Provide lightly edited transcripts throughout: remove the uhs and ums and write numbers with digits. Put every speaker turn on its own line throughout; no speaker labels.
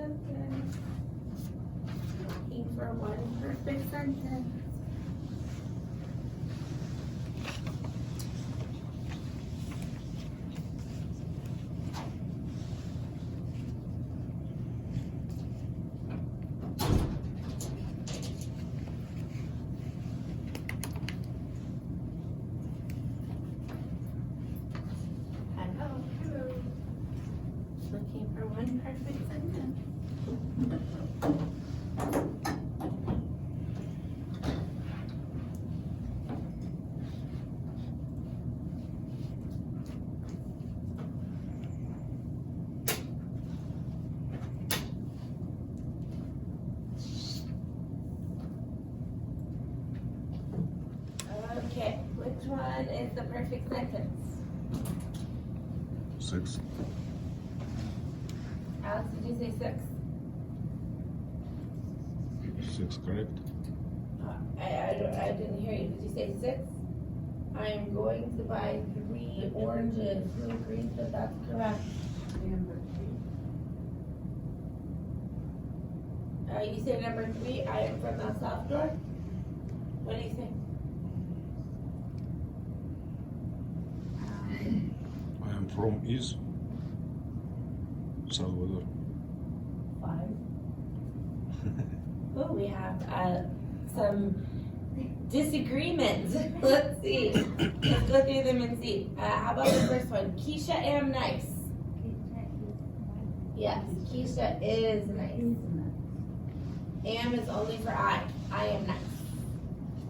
sentence. Looking for one perfect sentence. Hello. Looking for one perfect sentence. Okay, which one is the perfect sentence?
6.
Alex, did you say 6?
6, correct?
I didn't hear you. Did you say 6? I am going to buy 3 oranges. Who agrees that that's correct? You say number 3, I am from El Salvador? What do you say?
I am from East Salvador.
5. Oh, we have some disagreements. Let's see. Let's go through them and see. How about the first one? Keisha am nice. Yes, Keisha is nice. Am is only for I. I am nice.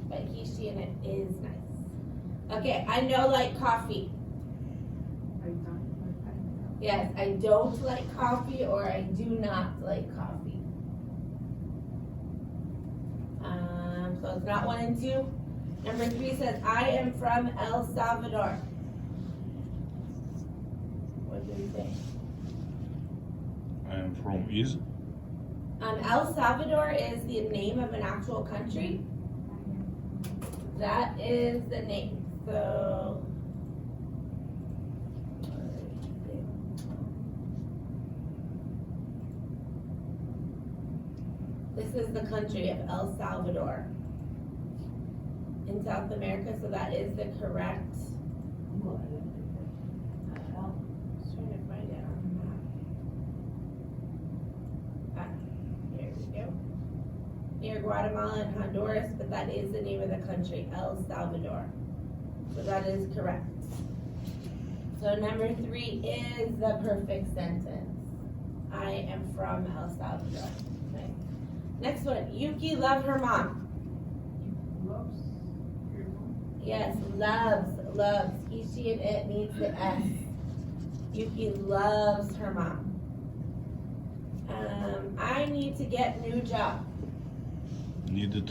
But Keisha and it is nice. Okay, I know like coffee. Yes, I don't like coffee or I do not like coffee. So it's not 1 and 2. Number 3 says, I am from El Salvador. What do you think?
I am from East.
El Salvador is the name of an actual country. That is the name. So this is the country of El Salvador in South America, so that is the correct. I was trying to find it on the map. Here we go. Near Guatemala and Honduras, but that is the name of the country, El Salvador. So that is correct. So number 3 is the perfect sentence. I am from El Salvador. Okay. Next one, Yuki loves her mom. Yes, loves. He, she, and it needs the S. Yuki loves her mom. I need to get new job.
Needed.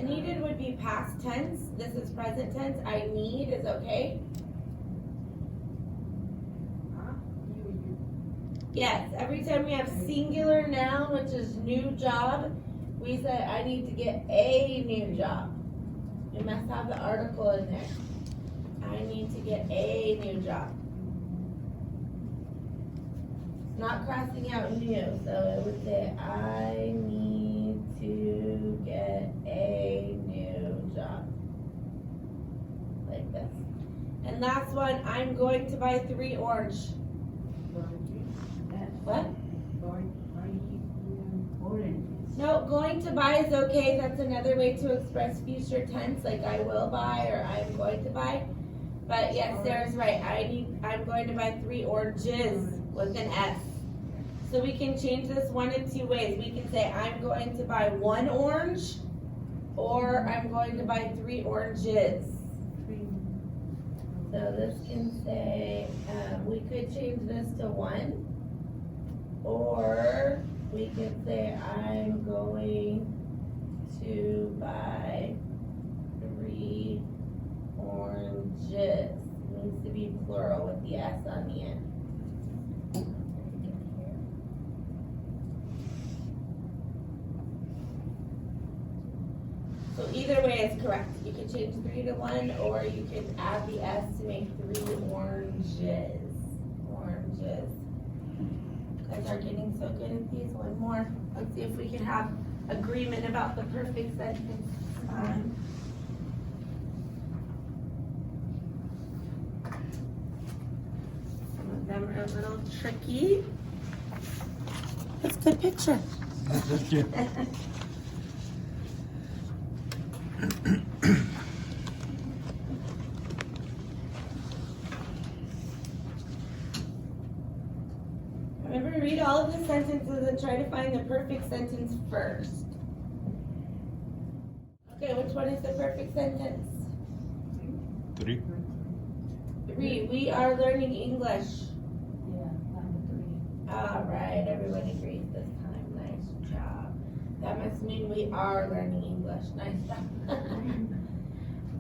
Needed would be past tense. This is present tense. I need is okay. Yes, every time we have singular noun, which is new job, we say I need to get a new job. You must have the article in there. I need to get a new job. Not crossing out new, so it would say I need to get a new job. Like this. And last one, I'm going to buy 3 orange. What? No, going to buy is okay. That's another way to express future tense, like I will buy or I'm going to buy. But yes, Sarah's right. I'm going to buy 3 oranges with an S. So we can change this 1 of 2 ways. We can say I'm going to buy 1 orange, or I'm going to buy 3 oranges. So this can say, we could change this to 1, or we could say I'm going to buy 3 oranges. It needs to be plural with the S on the end. So either way is correct. You can change 3 to 1, or you can add the S to make 3 oranges. Oranges. guys are getting so good at these. One more. Let's see if we can have agreement about the perfect sentence. Some of them are a little tricky. That's a good picture.
Thank you.
Remember, read all of the sentences and try to find the perfect sentence first. Okay, which one is the perfect sentence?
3.
3. We are learning English.
Yeah, number 3.
All right, everyone agrees this time. Nice job. That must mean we are learning English. Nice job.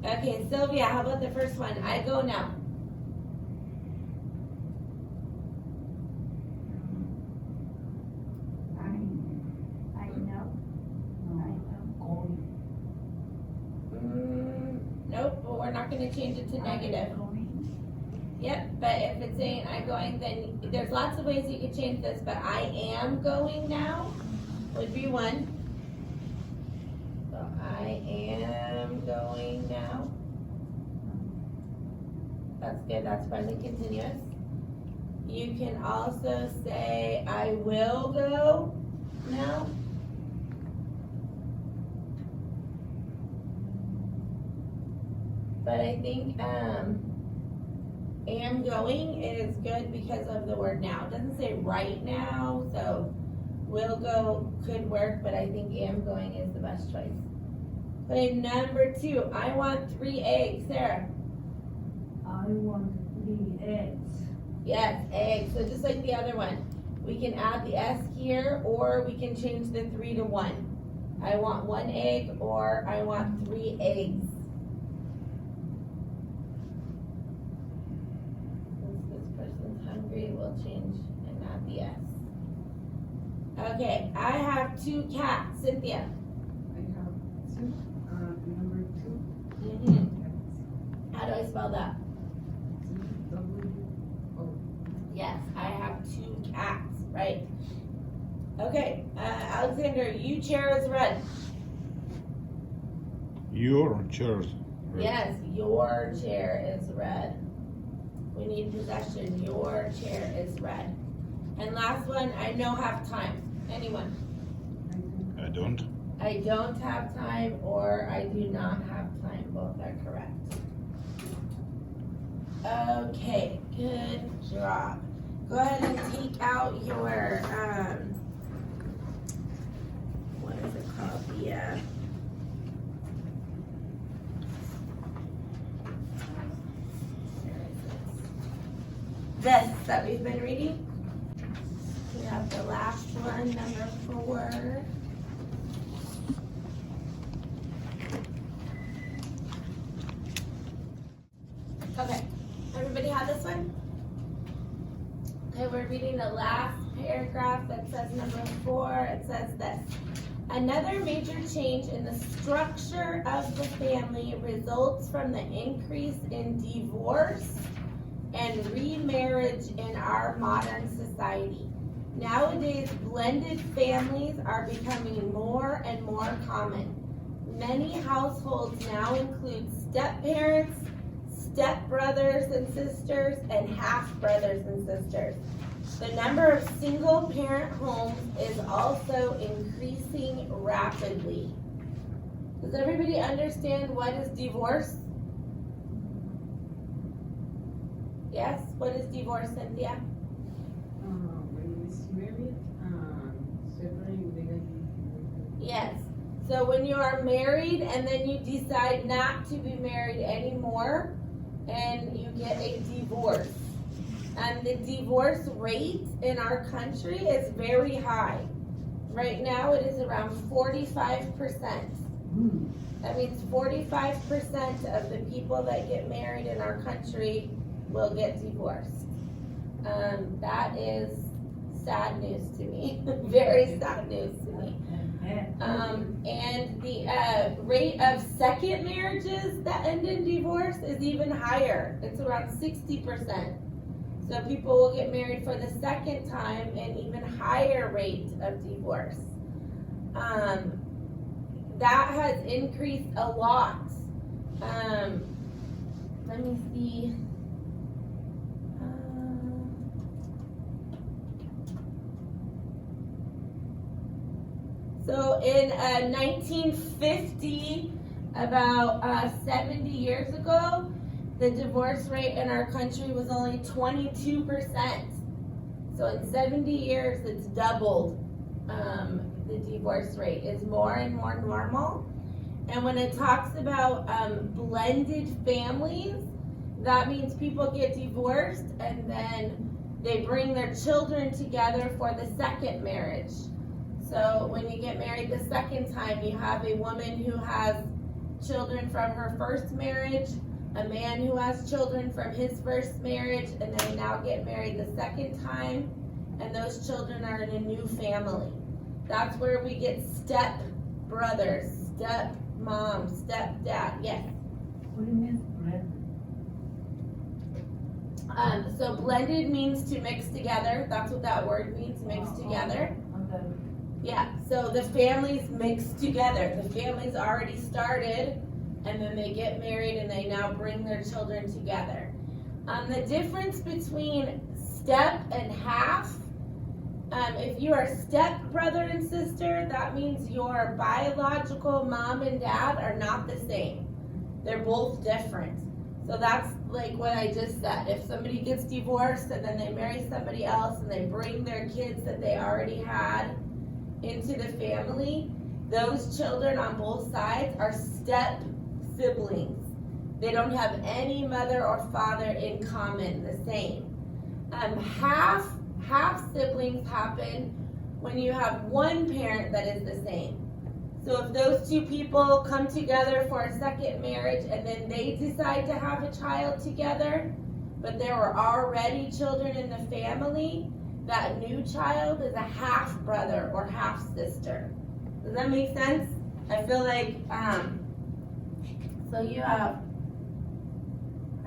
Okay, Sylvia, how about the first one? I go now.
I know. I am going.
Nope, but we're not going to change it to negative. Yep, but if it's saying I'm going, then there's lots of ways you could change this, but I am going now would be one. So I am going now. That's good, that's present continuous. You can also say I will go now. But I think am going is good because of the word now. It doesn't say right now, so will go could work, but I think am going is the best choice. Okay, number 2, I want 3 eggs. Sarah?
I want 3 eggs.
Yes, eggs. So just like the other one, we can add the S here, or we can change the 3 to 1. I want 1 egg, or I want 3 eggs. We'll change and add the S. Okay, I have 2 cats. Cynthia?
I have 2. Number 2.
Mm-hmm. How do I spell that?
W-O.
Yes, I have 2 cats, right? Okay, Alexander, you chair is red.
Your chairs. Right.
Yes, your chair is red. We need possession. Your chair is red. And last one, I no have time. Anyone?
I don't.
I don't have time, or I do not have time. Both are correct. Okay, good job. Go ahead and take out your, what is it called? This that we've been reading. We have the last one, number 4. Okay, everybody have this one? Okay, we're reading the last paragraph that says number 4. It says this. Another major change in the structure of the family results from the increase in divorce and remarriage in our modern society. Nowadays, blended families are becoming more and more common. Many households now include step-parents, step-brothers and sisters, and half-brothers and sisters. The number of single-parent homes is also increasing rapidly. Does everybody understand what is divorce? Yes, what is divorce, Cynthia?
When you is married, separating legally.
Yes. So when you are married and then you decide not to be married anymore and you get a divorce. And the divorce rate in our country is very high. Right now it is around 45%. That means 45% of the people that get married in our country will get divorced. That is sad news to me, very sad news to me. And the rate of second marriages that end in divorce is even higher. It's around 60%. So people will get married for the second time, an even higher rate of divorce. That has increased a lot. Let me see. So in 1950, about 70 years ago, the divorce rate in our country was only 22%. So in 70 years, it's doubled. The divorce rate is more and more normal. And when it talks about blended families, that means people get divorced and then they bring their children together for the second marriage. So when you get married the second time, you have a woman who has children from her first marriage, a man who has children from his first marriage, and they now get married the second time, and those children are in a new family. That's where we get step brothers, step mom, step dad. Yes.
What do you mean blended?
So blended means to mix together. That's what that word means, mix together.
Okay.
Yeah, so the families mix together. The families already started, and then they get married and they now bring their children together. The difference between step and half, if you are step brother and sister, that means your biological mom and dad are not the same. They're both different. So that's like what I just said. If somebody gets divorced and then they marry somebody else and they bring their kids that they already had into the family, those children on both sides are step siblings. They don't have any mother or father in common, the same. Half siblings happen when you have one parent that is the same. So if those two people come together for a second marriage and then they decide to have a child together, but there were already children in the family, that new child is a half brother or half sister. Does that make sense? I feel like, so you have,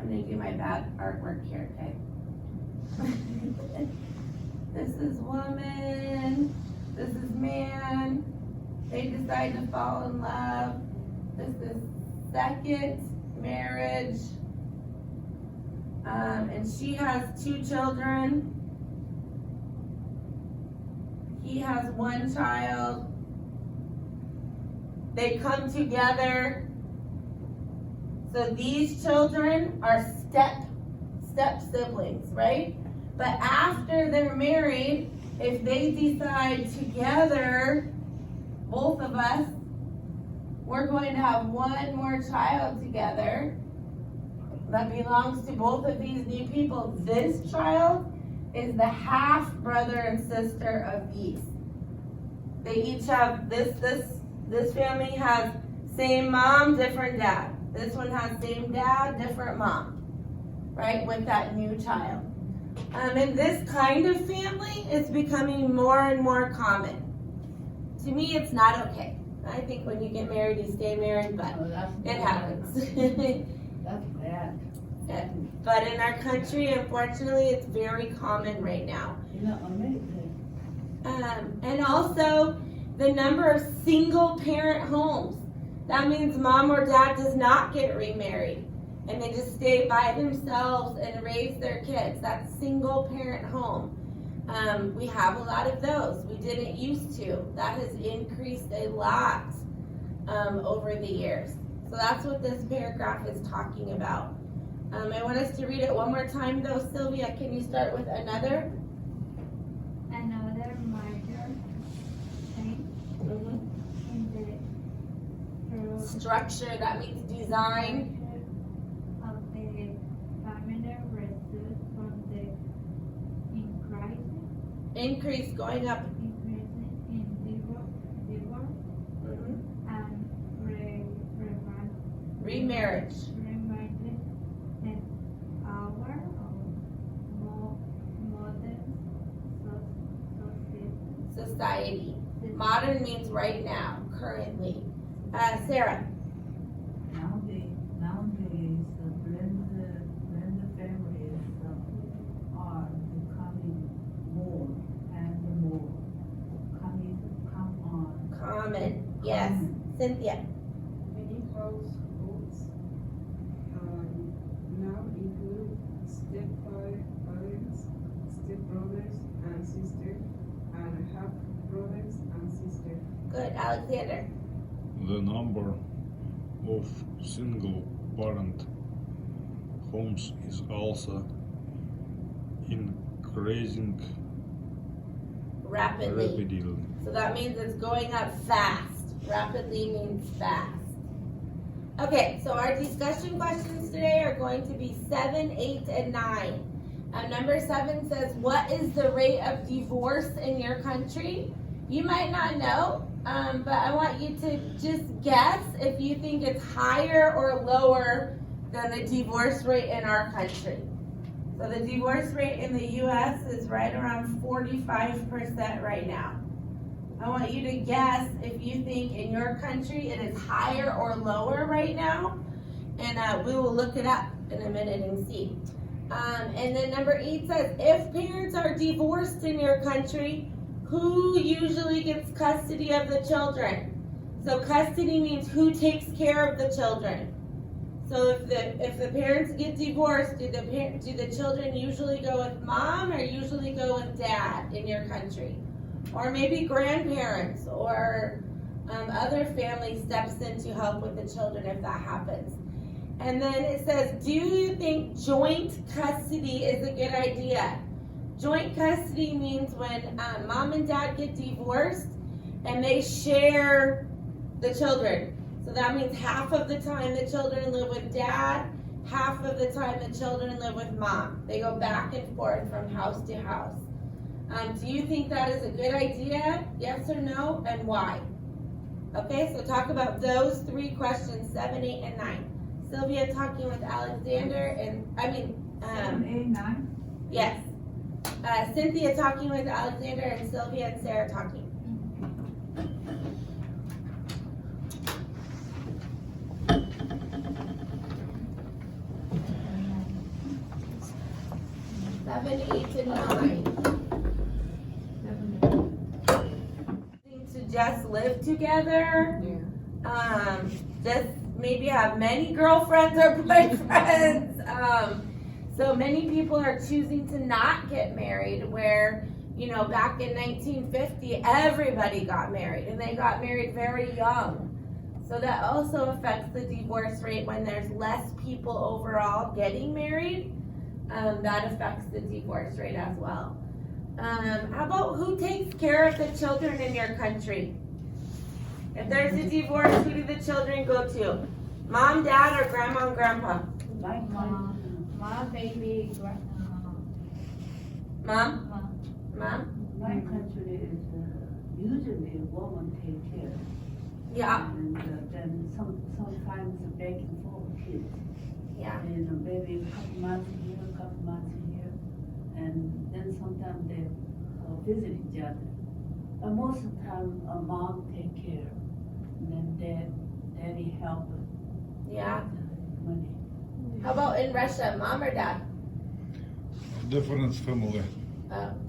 I'm gonna do my bad artwork here, okay? This is woman, this is man, they decide to fall in love. This is second marriage, and she has 2 children. He has 1 child. They come together. So these children are step siblings, right? But after they're married, if they decide together, both of us, we're going to have 1 more child together that belongs to both of these new people. This child is the half brother and sister of these. They each have this family has same mom, different dad. This one has same dad, different mom, right? With that new child. And this kind of family is becoming more and more common. To me, it's not okay. I think when you get married, you stay married, but
Oh, that's
it
bad.
happens.
That's bad.
But in our country, unfortunately, it's very common right now.
You know, America.
And also, the number of single parent homes. That means mom or dad does not get remarried and they just stay by themselves and raise their kids. That's single parent home. We have a lot of those. We didn't used to. That has increased a lot over the years. So that's what this paragraph is talking about. I want us to read it one more time though. Sylvia, can you start with another?
Another major change in the
Structure, that means design.
of the family results from the
Increase going up.
increase in divorce and
Remarriage.
remarriage in our modern
Society. Modern means right now, currently. Sarah.
Nowadays, blended families are
Yes, Cynthia.
Many households now include stepfathers, stepbrothers and sisters, and half-brothers and sisters.
Good, Alexander.
The number of single parent homes is also increasing rapidly.
So that means it's going up fast. Rapidly means fast. Okay, so our discussion questions today are going to be 7, 8, and 9. Number 7 says, what is the rate of divorce in your country? You might not know, but I want you to just guess if you think it's higher or lower than the divorce rate in our country. So the divorce rate in the U.S. is right around 45% right now. I want you to guess if you think in your country it is higher or lower right now, and we will look it up in a minute and see. And then number 8 says, if parents are divorced in your country, who usually gets custody of the children? So custody means who takes care of the children. So if the parents get divorced, do the children usually go with mom or usually go with dad in your country? Or maybe grandparents or other family steps in to help with the children if that happens. And then it says, do you think joint custody is a good idea? Joint custody means when mom and dad get divorced and they share the children. So that means half of the time the children live with dad, half of the time the children live with mom. They go back and forth from house to house. Do you think that is a good idea? Yes or no, and why? Okay, so talk about those 3 questions, 7, 8, and 9. Sylvia talking with Alexander, and
7, 8, 9.
yes. Cynthia talking with Alexander, and Sylvia and Sarah talking. Seven, 8, and 9. To just live together. Just maybe have many girlfriends or boyfriends. So many people are choosing to not get married, where, back in 1950, everybody got married, and they got married very young. So that also affects the divorce rate when there's less people overall getting married. That affects the divorce rate as well. How about who takes care of the children in your country? If there's a divorce, who do the children go to? Mom, dad, or grandma and grandpa?
My country.
My baby,
Mom?
mom.
Mom?
My country is usually a woman take care.
Yeah.
And then sometimes back and forth kids.
Yeah.
And maybe a couple months here, a couple months here. And then sometimes they visit each other. But most of the time, a mom take care. And then daddy help with
Yeah.
money.
How about in Russia, mom or dad?
Different family.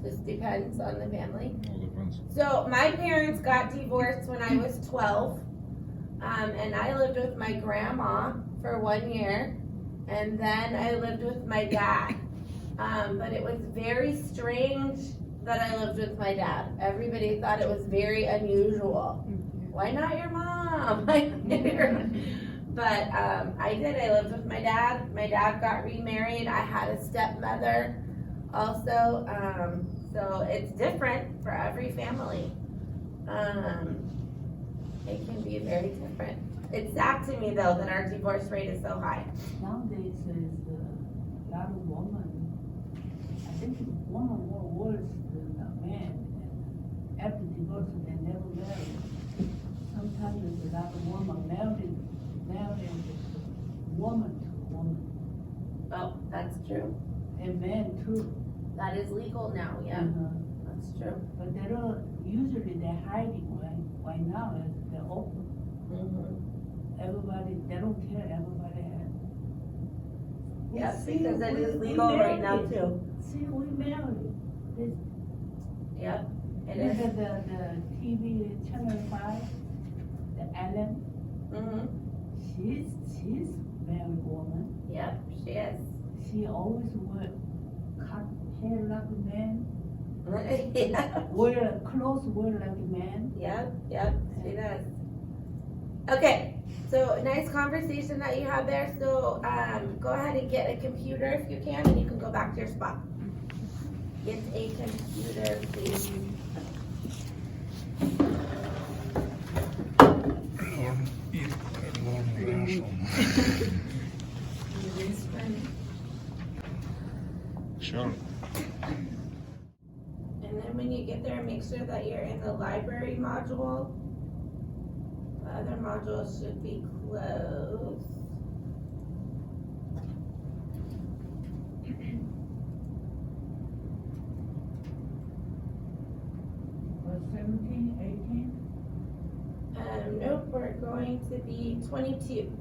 Just depends on the family.
All depends.
So my parents got divorced when I was 12, and I lived with my grandma for 1 year, and then I lived with my dad. But it was very strange that I lived with my dad. Everybody thought it was very unusual. Why not your mom? But I did. I lived with my dad. My dad got remarried. I had a stepmother also. So it's different for every family. It can be very different. It's sad to me though that our divorce rate is so high.
Nowadays, there's a lot of women. I think women more worse than a man. And after divorce, they never marry. Sometimes there's a lot of women married woman to woman.
Oh, that's true.
And men too.
That is legal now, yeah. That's true.
But they don't, usually they're hiding, why now they're open. Everybody, they don't care, everybody has.
Yes,
See,
because it is
we
legal right now
married.
too.
See, we married.
Yep, it
Look
is.
at the TV, Channel 5, Ellen.
Mm-hmm.
She's married woman.
Yep, she is.
She always cut hair like a man,
Yeah.
wear clothes wear like a man.
Yep, she does. Okay, so nice conversation that you had there. So go ahead and get a computer if you can, and you can go back to your spot. Get a computer, please.
Learn Russian. Sure.
And then when you get there, make sure that you're in the library module. The other modules should be closed.
Was 17, 18?
Nope, we're going to be 22.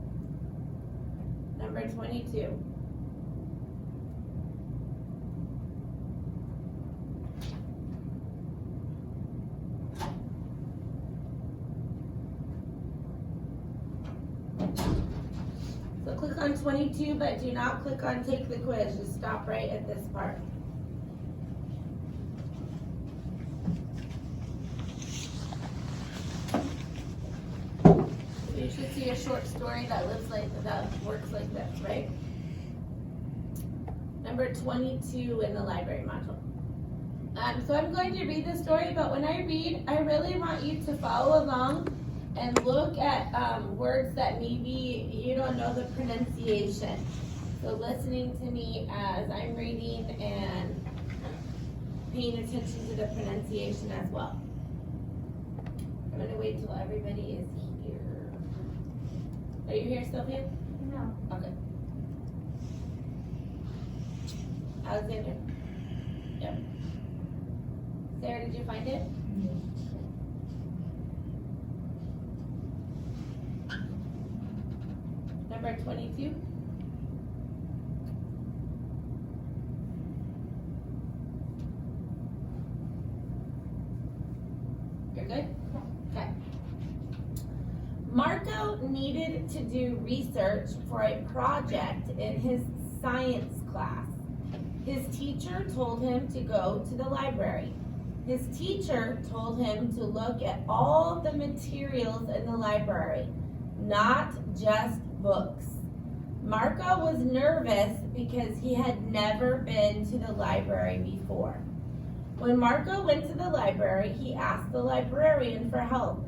Number 22. So click on 22, but do not click on take the quiz. Just stop right at this part. You should see a short story that works like this, right? Number 22 in the library module. So I'm going to read the story, but when I read, I really want you to follow along and look at words that maybe you don't know the pronunciation. So listening to me as I'm reading and paying attention to the pronunciation as well. I'm gonna wait till everybody is here. Are you here, Sylvia?
No.
Okay. Alexander? Yep. Sarah, did you find it? Number 22? You're good? Okay. Marco needed to do research for a project in his science class. His teacher told him to go to the library. His teacher told him to look at all the materials in the library, not just books. Marco was nervous because he had never been to the library before. When Marco went to the library, he asked the librarian for help.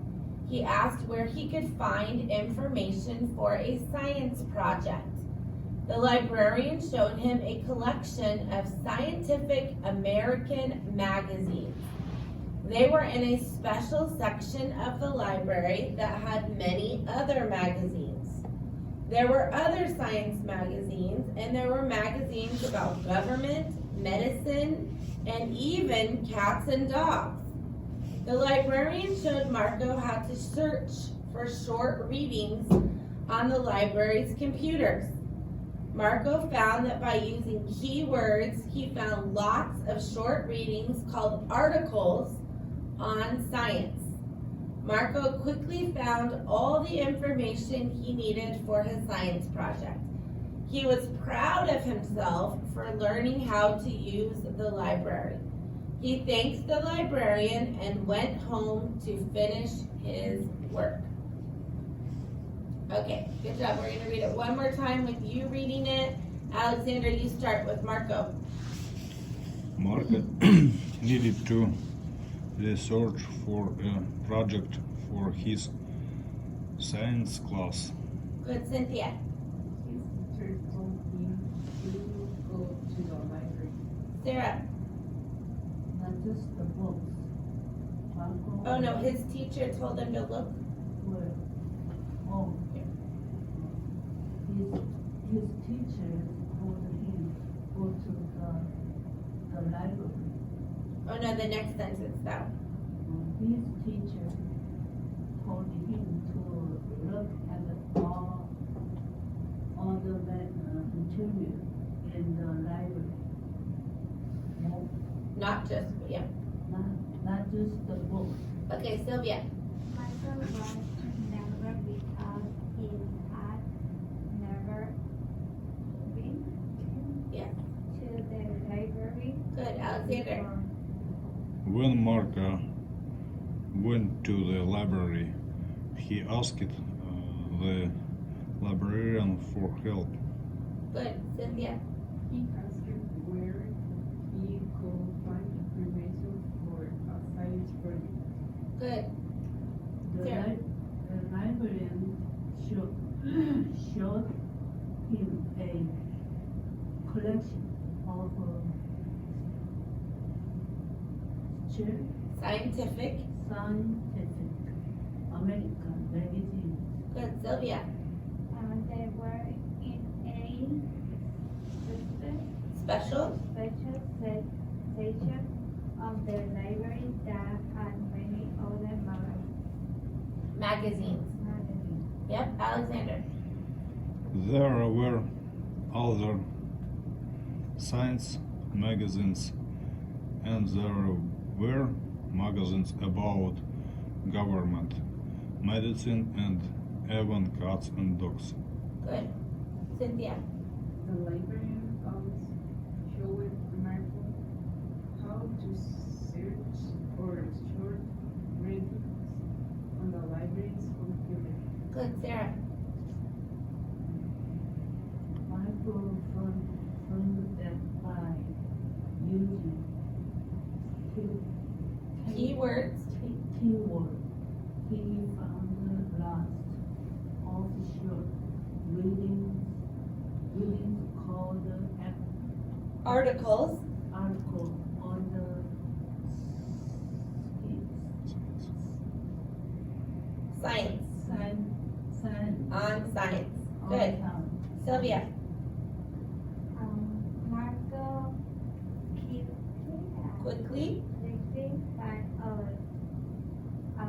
He asked where he could find information for a science project. The librarian showed him a collection of Scientific American magazines. They were in a special section of the library that had many other magazines. There were other science magazines, and there were magazines about government, medicine, and even cats and dogs. The librarian showed Marco how to search for short readings on the library's computers. Marco found that by using keywords, he found lots of short readings called articles on science. Marco quickly found all the information he needed for his science project. He was proud of himself for learning how to use the library. He thanked the librarian and went home to finish his work. Okay, good job. We're gonna read it one more time with you reading it. Alexander, you start with Marco.
Marco needed to research for a project for his science class.
Good, Cynthia.
His teacher told him to go to the library.
Sarah.
Not just the books. Marco.
Oh no, his teacher told him to look.
Where? Oh. His teacher told him go to the library.
Oh no, the next sentence though.
His teacher told him to look at all the material in the library. No,
Not just, yeah.
not just the books.
Okay, Sylvia.
Michael was nervous
Good, Alexander.
When Marco went to the library, he asked the librarian for help.
Good, Cynthia.
He asked where he could find information for a science project.
Good.
The,
Sarah.
the librarian showed him a collection of
Scientific.
scientific American magazines.
Good, Sylvia.
They were in a
Special.
special section of the library that had many other
Magazines.
magazines.
Yep, Alexander.
There were other science magazines, and there were magazines about government, medicine, and even cats and dogs.
Good. Cynthia.
The librarian always showed Marco how to search for short rankings on the library's computer.
Good, Sarah.
Michael found that by using
Keywords.
keyword, he found the last official readings called the
Articles.
article on the
Science.
science
On science.
on
Good.
town.
Sylvia.
Marco
Quickly.
quickly find out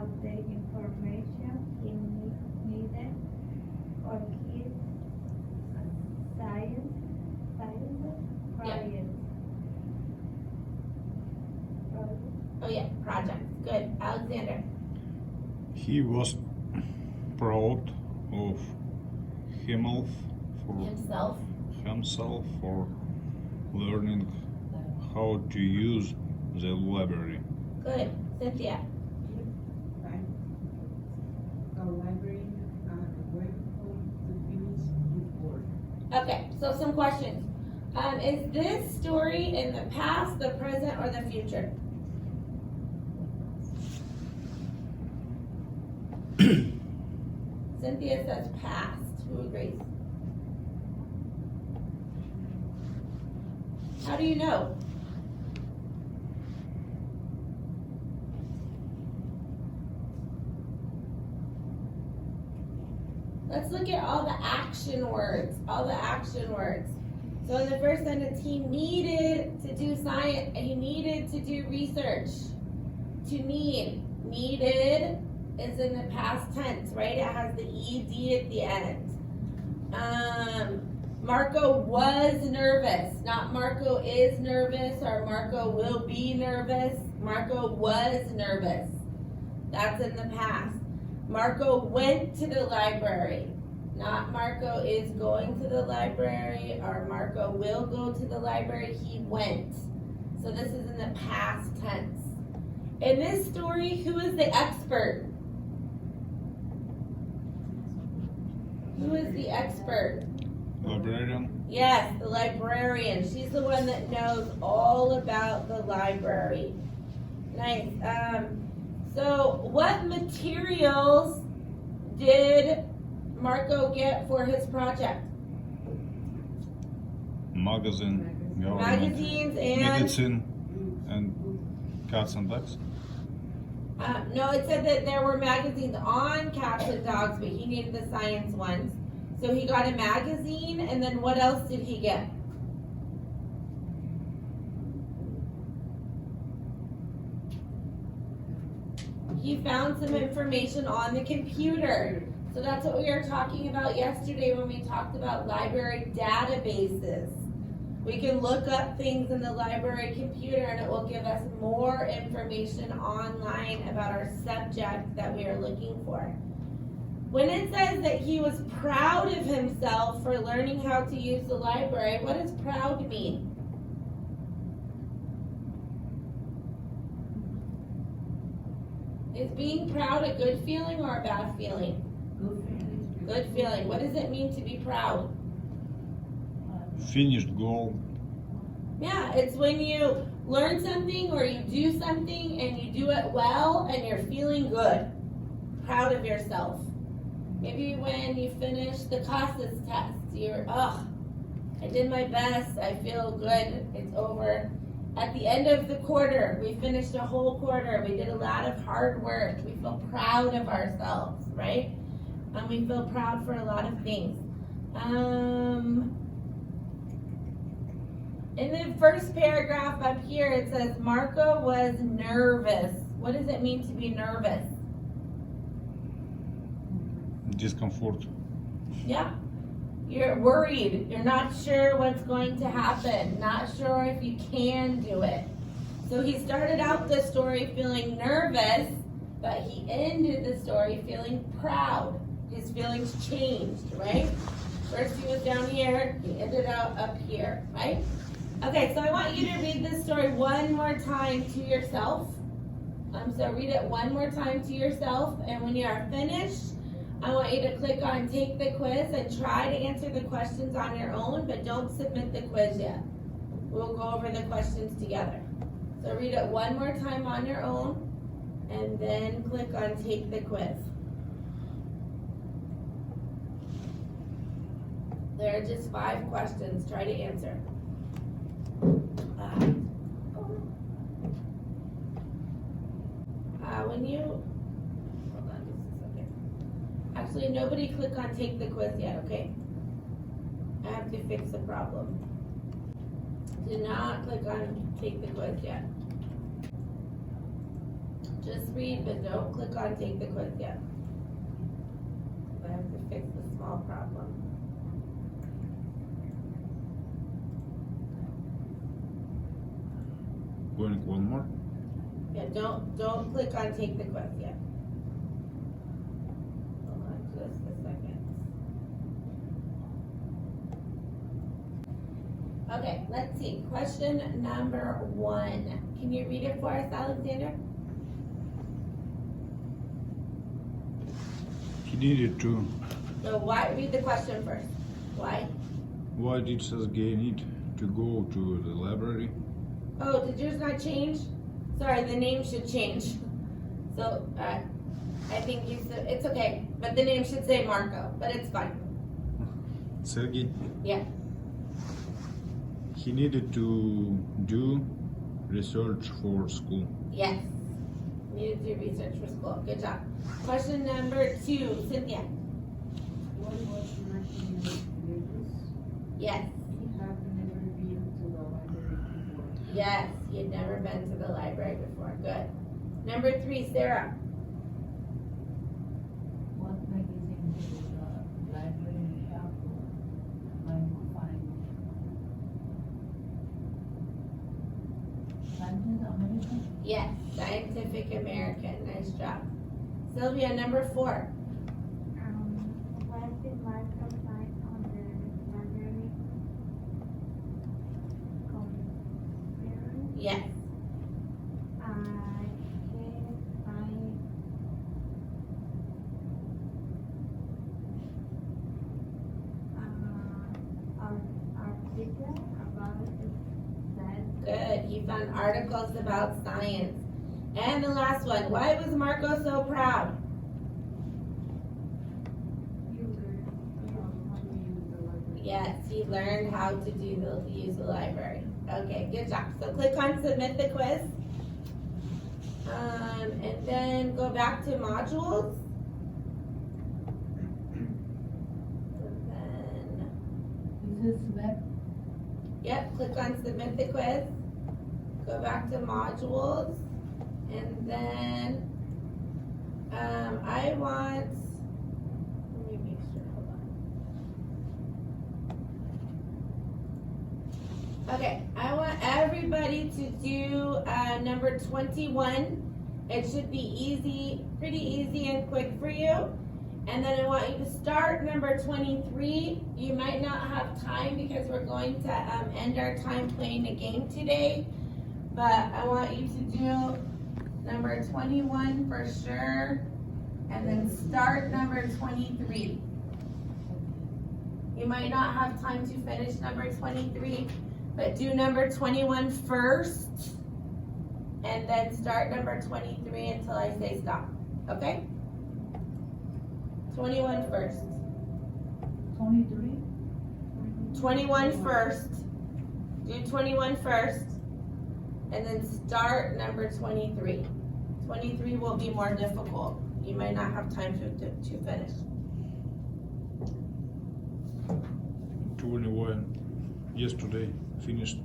of the information he needed for his science project.
Oh yeah, projects. Good. Alexander.
He was proud of
Himself.
himself for learning how to use the library.
Good. Cynthia.
Thank the librarian went home to finish his work.
Okay, so some questions. Is this story in the past, the present, or the future? Cynthia says past. Who agrees? How do you know? Let's look at all the action words. All the action words. So in the first sentence, he needed to do science. He needed to do research. To need. Needed is in the past tense, right? It has the ed at the end. Marco was nervous, not Marco is nervous or Marco will be nervous. Marco was nervous. That's in the past. Marco went to the library, not Marco is going to the library or Marco will go to the library. He went. So this is in the past tense. In this story, who is the expert? Who is the expert?
Librarian?
Yes, the librarian. She's the one that knows all about the library. Nice. So what materials did Marco get for his project?
Magazine, government,
Magazines and
medicine, and cats and dogs.
no, it said that there were magazines on cats and dogs, but he needed the science ones. So he got a magazine, and then what else did he get? He found some information on the computer. So that's what we were talking about yesterday when we talked about library databases. We can look up things in the library computer and it will give us more information online about our subject that we are looking for. When it says that he was proud of himself for learning how to use the library, what does proud mean? Is being proud a good feeling or a bad feeling?
Good feeling.
Good feeling. What does it mean to be proud?
Finished goal.
Yeah, it's when you learn something or you do something and you do it well and you're feeling good, proud of yourself. Maybe when you finish the CASAS test, you're, I did my best, I feel good, it's over. At the end of the quarter, we finished a whole quarter, we did a lot of hard work, we feel proud of ourselves, right? And we feel proud for a lot of things. In the first paragraph up here, it says Marco was nervous. What does it mean to be nervous?
Discomfort.
Yeah. You're worried. You're not sure what's going to happen. Not sure if you can do it. So he started out the story feeling nervous, but he ended the story feeling proud. His feelings changed, right? First he was down here, he ended up here, right? Okay, so I want you to read this story one more time to yourself. So read it one more time to yourself, and when you are finished, I want you to click on Take the Quiz and try to answer the questions on your own, but don't submit the quiz yet. We'll go over the questions together. So read it one more time on your own, and then click on Take the Quiz. There are just 5 questions. Try to answer. Hold on just a second. Actually, nobody click on Take the Quiz yet, okay? I have to fix the problem. Do not click on Take the Quiz yet. Just read, but don't click on Take the Quiz yet. I have to fix the small problem.
Going one more.
Yeah, don't click on Take the Quiz yet. Hold on just a second. Okay, let's see. Question number 1. Can you read it for us, Alexander?
He needed to.
So why? Read the question first. Why?
Why did Sergey need to go to the library?
Oh, did yours not change? Sorry, the name should change. So I think you said it's okay, but the name should say Marco, but it's fine.
Sergey?
Yeah.
He needed to do research for school.
Yes. Need to do research for school. Good job. Question number 2, Cynthia.
What was Martinez religious?
Yes.
He had never been to the library before.
Yes, he had never been to the library before. Good. Number 3, Sarah.
What magazine did the library have to find? Scientific American?
Yes, Scientific American. Nice job. Sylvia, number 4.
What did Marco find on the library computer?
Yes.
I can't find article about that.
Good. He found articles about science. And the last one. Why was Marco so proud? Yes, he learned how to use the library. Okay, good job. So click on Submit the Quiz. And then go back to Modules. And then,
Is this web?
yep, click on Submit the Quiz. Go back to Modules. And then, I want, let me make sure, hold on. Okay, I want everybody to do number 21. It should be easy, pretty easy and quick for you. And then I want you to start number 23. You might not have time because we're going to end our time playing a game today. But I want you to do number 21 for sure, and then start number 23. You might not have time to finish number 23, but do number 21 first, and then start number 23 until I say stop, okay? 21 first.
23?
21 first. Do 21 first, and then start number 23. 23 will be more difficult. You might not have time to finish.
21 yesterday finished.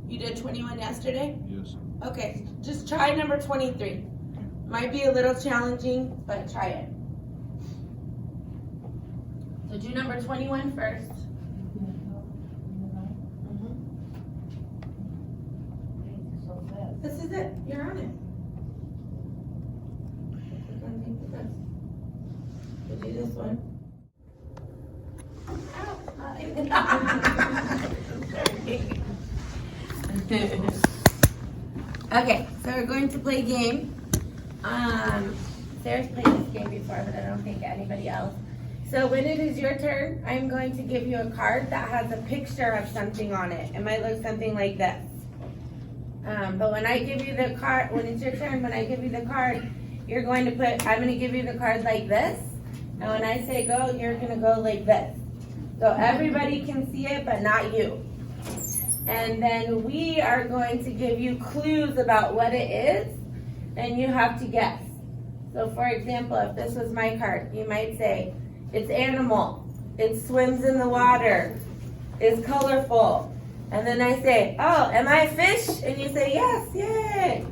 You did 21 yesterday?
Yes.
Okay, just try number 23. Might be a little challenging, but try it. So do number 21 first.
So fast.
This is it. You're on it. Click on Think with Us. We'll do this one. Okay, so we're going to play a game. Sarah's played this game before, but I don't think anybody else. So when it is your turn, I'm going to give you a card that has a picture of something on it. It might look something like this. But when I give you the card, when it's your turn, when I give you the card, you're going to put, I'm going to give you the card like this. And when I say go, you're going to go like this. So everybody can see it, but not you. And then we are going to give you clues about what it is, and you have to guess. So for example, if this was my card, you might say, it's animal, it swims in the water, it's colorful. And then I say, oh, am I a fish? And you say, yes, yay.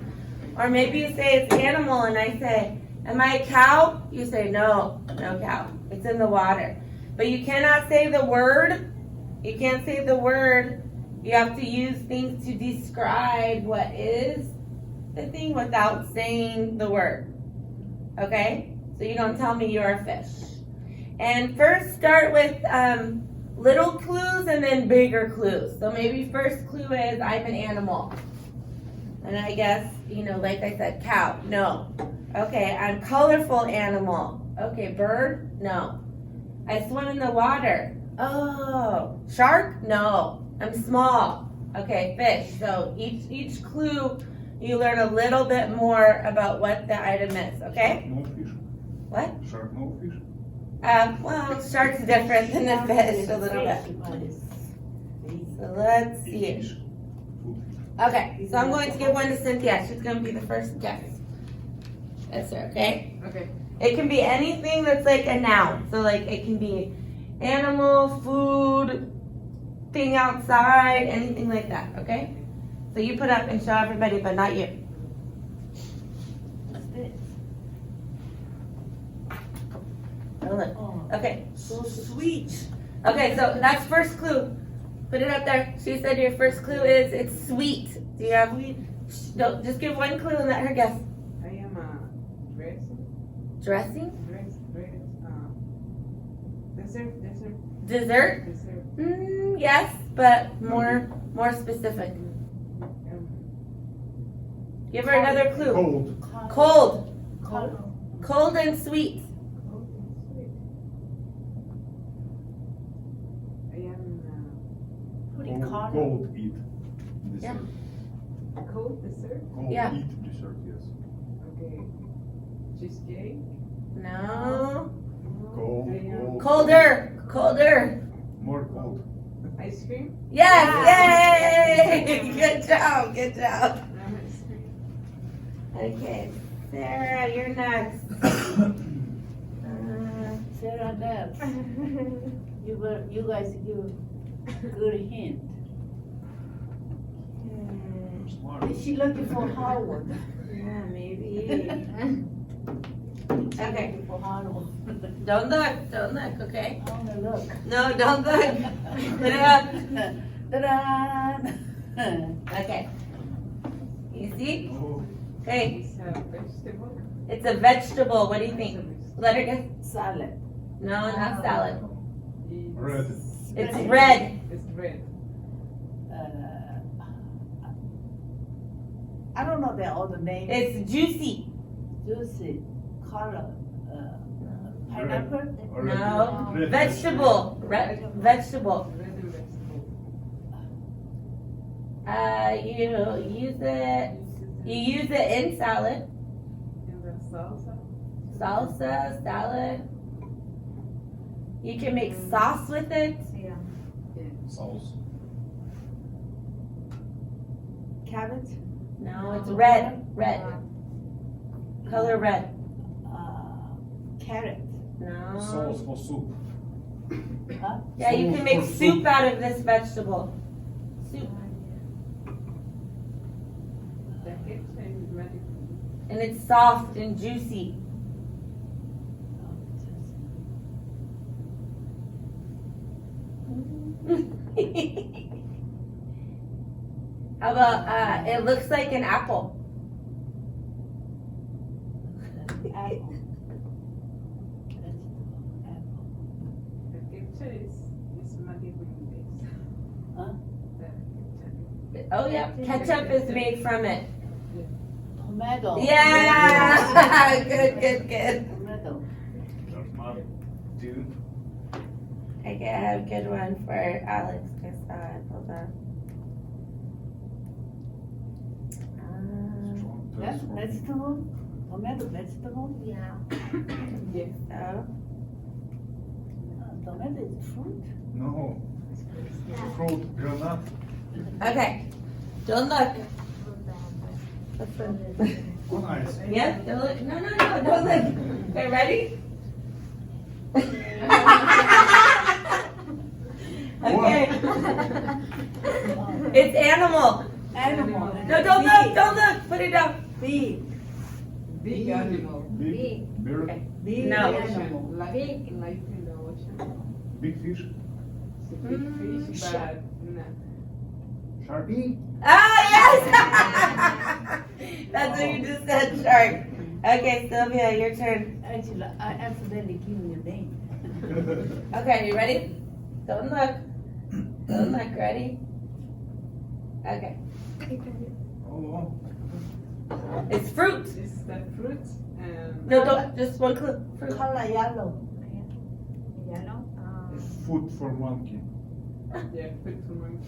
Or maybe you say it's animal, and I say, am I a cow? You say, no, no cow, it's in the water. But you cannot say the word. You can't say the word. You have to use things to describe what is the thing without saying the word. Okay? So you don't tell me you're a fish. And first start with little clues and then bigger clues. So maybe first clue is I'm an animal. And I guess, like I said, cow. No. Okay, I'm colorful animal. Okay, bird? No. I swim in the water. Oh, shark? No. I'm small. Okay, fish. So each clue, you learn a little bit more about what the item is, okay?
No fish.
What?
Shark, no fish.
Well, shark's different than the fish a little bit. So let's see.
Fish. Food.
Okay, so I'm going to give one to Cynthia. She's going to be the first guess. Answer, okay?
Okay.
It can be anything that's like a noun. So like it can be animal, food, thing outside, anything like that, okay? So you put up and show everybody, but not you.
What's this?
Oh, look.
Oh,
Okay.
so sweet.
Okay, so that's first clue. Put it up there. She said your first clue is it's sweet. Do you have
Sweet.
no, just give one clue and let her guess.
I am a
Dressing?
dress,
Dessert?
dessert.
Yes, but more specific. Give her another clue.
Cold.
Cold.
Color.
Cold and sweet.
I am
Putting color.
Cold eat.
Yeah.
Dessert.
cold dessert.
Cold
Yeah.
eat dessert, yes.
Okay. Cheesecake.
No.
Cold,
I am
cold.
Colder.
More cold.
ice cream.
Yes, yay! Good job.
I'm ice cream.
Okay, Sarah, you're next.
Sarah Debs. You guys give good hint.
Smart.
Is she looking for Howard?
Yeah, maybe. Okay.
Looking for Howard.
Don't look, okay?
I wanna look.
No, don't look. Put it up.
Ta-da!
Okay. You see?
Oh,
Okay,
It's a vegetable.
it's a vegetable. What do you think? Let her guess.
Salad.
No, not salad.
red.
It's red.
It's red.
I don't know their other names.
It's juicy.
Juicy, color, pineapple.
No.
Red.
Vegetable. Vegetable.
Red vegetable.
You use it in salad,
And the salsa.
salsa, salad. You can make sauce with it.
Yeah.
Sauce.
Carrot,
No, it's red, color red.
carrot.
No.
Sauce for soup.
Huh?
Yeah, you can make soup out of this vegetable. Soup,
The ketchup is ready.
and it's soft and juicy. How about it looks like an apple.
Apple. Vegetable, apple.
The ketchup is made with this.
Huh?
The ketchup.
Oh yeah, ketchup is made from it.
Tomato.
Yeah, good.
Tomato.
That's my two.
Okay, I have a good one for Alex. Hold on.
That's vegetable. Tomato vegetable.
Yeah.
So,
Tomato is fruit.
No.
Yeah.
Fruit, granat.
okay, don't look. What's
Oh, nice.
Yeah, don't look. No, don't look. Okay, ready? Okay. It's animal.
Animal.
No, don't look. Put it down.
Big.
Big animal.
Big. Bird.
Okay.
Big
No.
animal.
Like in the ocean.
Big fish.
It's a big fish, but no.
Sharpie.
Oh, yes! That's what you just said, shark. Okay, Sylvia, your turn.
Actually, I accidentally gave you a name.
Okay, you ready? Don't look. Don't look. Ready? Okay.
Oh,
It's fruit.
It's the fruit and
No, don't. Just one clue. Fruit.
Color yellow.
Yellow.
food for monkey.
yeah, fruit for monkey.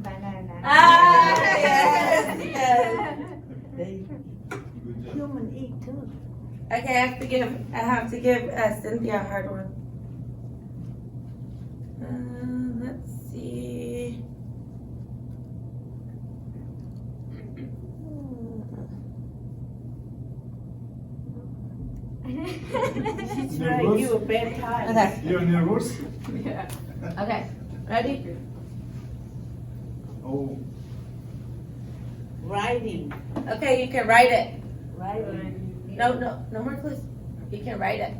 Banana.
Ah, yes.
They
Good job.
human eat too.
Okay, I have to give Cynthia a hard one. Let's see.
She's right, you were baptized.
Okay.
You're nervous?
Yeah.
Okay. Ready?
Oh,
Writing.
Okay, you can write it.
Writing.
No more clues. You can write it.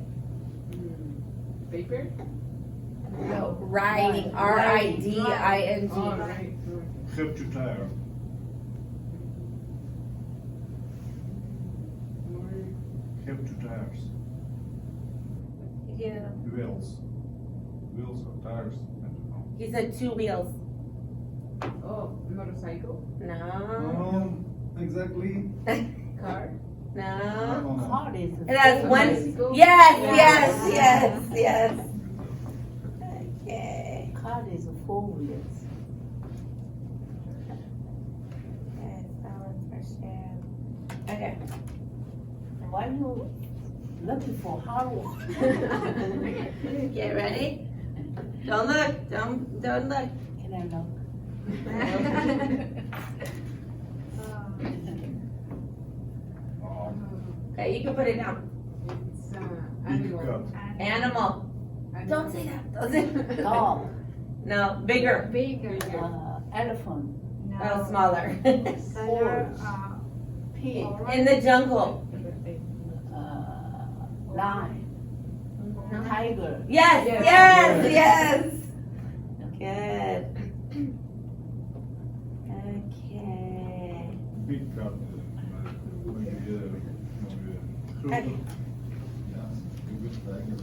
Paper?
No, riding. R-I-D-I-N-G.
Oh, right.
have to tire. Have two tires.
Yeah.
Wheels. Wheels or tires. I don't know.
He said 2 wheels.
Oh, motorcycle?
No.
No, exactly.
Car?
No.
Card is.
It has
a
one.
Bicycle?
Yes. Okay.
Card is 4 wheels.
Okay, that one's for Sharon. Okay.
Why you looking for hard one?
Get ready? Don't look. Don't look.
Can I look?
Oh,
Okay, you can put it down.
It's
big
animal.
cat.
Animal. Don't say that. Don't say that.
Dog.
No, bigger.
Bigger.
Elephant.
Oh, smaller.
Color.
Pig.
In the jungle.
Lion. Tiger.
Yes. Good. Okay.
Big cat.
Okay.
Yes, good tiger.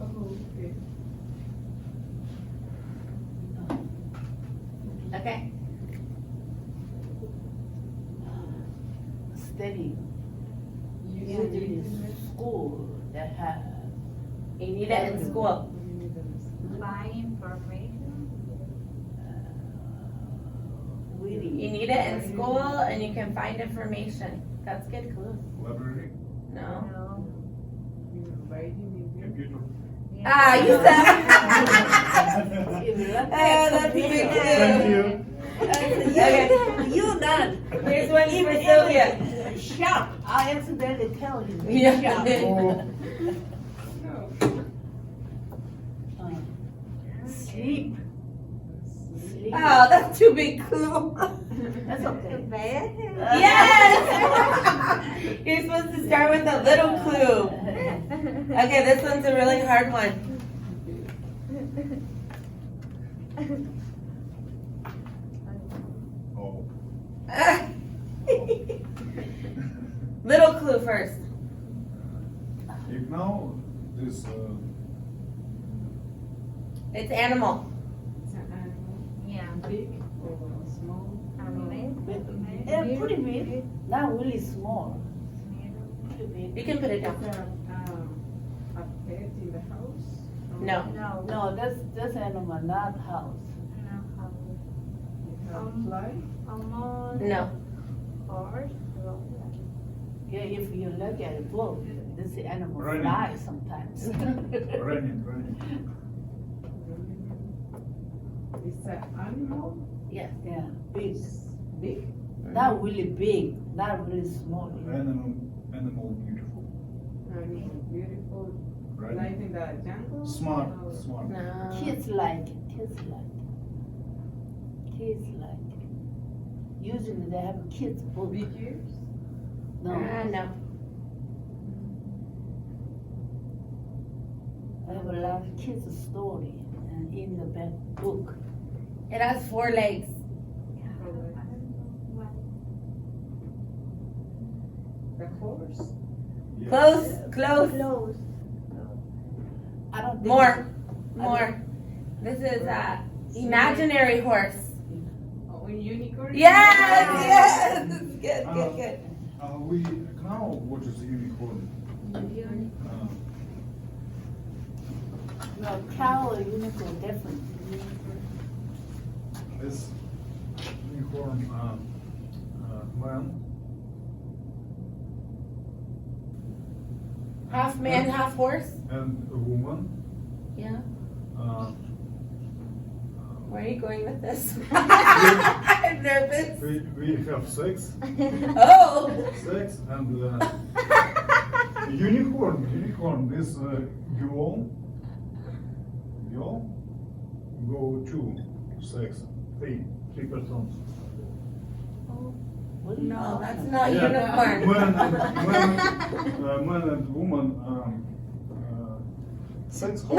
Oh, okay.
Okay.
Study.
Use
Usually
internet.
school that have.
You need it in school.
Buy information.
Really.
You need it in school and you can find information. That's good clues.
Library.
No.
No.
Writing in
Computer.
Ah, you said.
If you look
That's a
at
big
computer,
Thank you.
Okay.
You not.
Here's one for Sylvia.
Shop. I accidentally tell you.
Yeah.
Shop.
Oh.
Sleep. Sleep.
Oh, that's too big clue.
That's okay.
Bed.
Yes! You're supposed to start with a little clue. Okay, this one's a really hard one.
Oh.
Little clue first.
If now this
It's animal.
It's an animal.
Yeah.
Big or small?
Yeah, pretty big. Not really small. Pretty big.
You can put it
Is
down.
that a pet in the house? Or
No.
No.
No, that's animal, not house.
it have fly?
Almost.
No.
Horse.
Yeah, if you look at a book, this animal
Running.
fly sometimes.
running.
It's an animal?
Yes.
Yeah, big.
Big?
Not really big, not really small.
Animal beautiful.
Animal, beautiful.
Right.
Life in the jungle?
Smart.
Or-
Smart.
No.
Kids like it, kids like it. Kids like it. Usually they have kids book.
Big ears?
No,
No.
I have a lot of kids story in the back book.
It has 4 legs.
The horse?
Yes.
Close.
Close.
I don't think
More. This is imaginary horse.
Oh, a unicorn?
Yes. Good.
We now what is unicorn?
No, cow or unicorn different.
This unicorn man.
Half man, half horse.
And a woman.
Yeah.
Uh,
Where are you going with this? I'm nervous.
we have sex
Oh.
and unicorn. This girl go to sex. Three persons.
What do you
No,
call
that's
them?
not unicorn.
Man and woman sex.
No,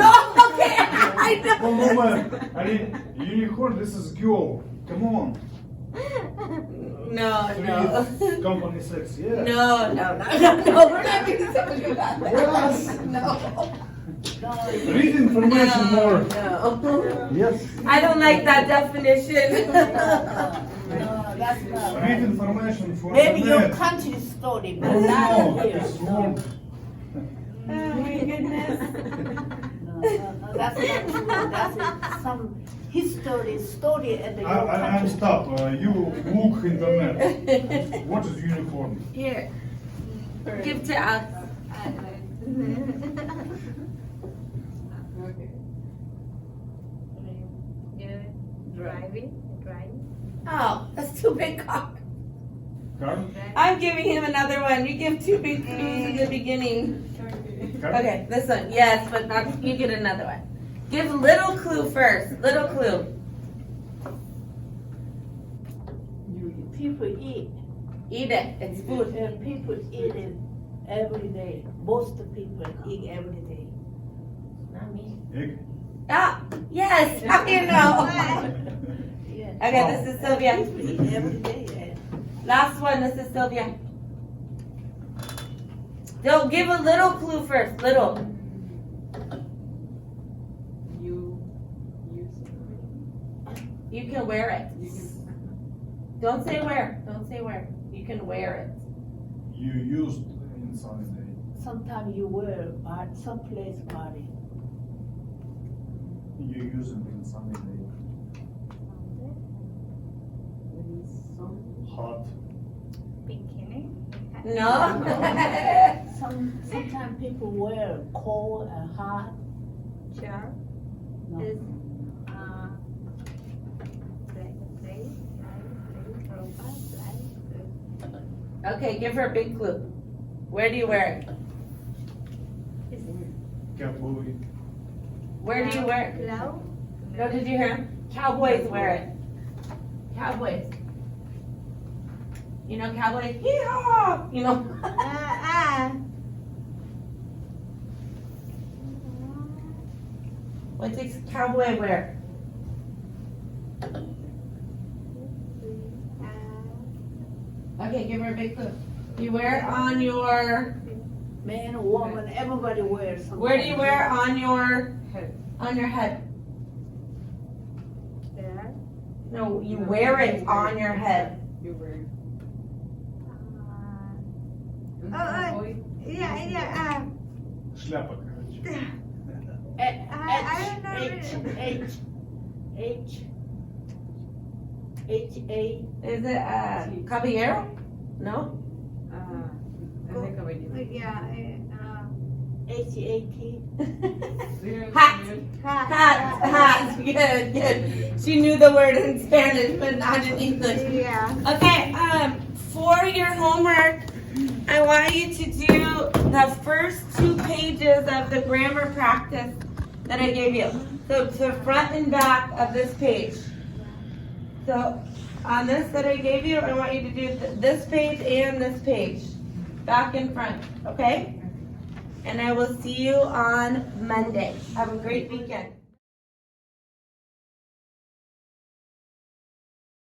okay. I know.
No, man. I mean, unicorn. This is girl. Come on.
No.
Three company sex. Yeah.
No. We're not doing something about that.
Yes.
No.
Read information more.
No.
Yes.
I don't like that definition.
No, that's not
Read
right.
information for
Maybe
the
your
net.
country story, but
No,
not here.
it's
No,
wrong.
Oh my goodness.
no, that's not true. That's some story at the your
I'm
country.
stop. You look internet. What is unicorn?
Here, give to us.
Okay.
Driving.
Oh, that's too big car.
Car?
I'm giving him another one. You give 2 big clues in the beginning.
Car?
Okay, this one. Yes, but that's, you get another one. Give little clue first. Little clue.
People eat.
Eat it. It's food.
People eat it every day. Most people eat every day.
Not me.
Egg?
Ah, yes. How do you know?
Yeah.
Okay, this is Sylvia.
People eat every day.
Last one. This is Sylvia. Don't give a little clue first. Little.
You use it.
You can wear it.
You can,
Don't say where. Don't say where. You can wear it.
You used in sunny day.
Sometimes you wear some place party.
You use it in sunny day.
maybe some,
Hot.
Bikini.
No.
Sometimes people wear cold and hot.
Sure.
No.
Is play, robot, play.
Okay, give her a big clue. Where do you wear it?
Cowboy.
Where do you wear it?
Glow.
No, did you hear him? Cowboys wear it. Cowboys. You know cowboys? Hee-haw! You know? What does cowboy wear? Okay, give her a big clue. You wear it on your,
Man, woman, everybody wears something.
where do you wear it on your
head.
head?
There.
No, you wear it on your head.
You wear.
Oh,
Cowboy.
Yeah.
Шляпа, короче.
I don't know.
H-A.
Is it caballero? No?
I think I would.
Yeah.
H-A-T.
Hat. Hat. Good. She knew the word in Spanish, but not in English.
Yeah.
Okay, for your homework, I want you to do the first 2 pages of the grammar practice that I gave you. So to front and back of this page. So on this that I gave you, I want you to do this page and this page. Back and front, okay? And I will see you on Monday. Have a great weekend.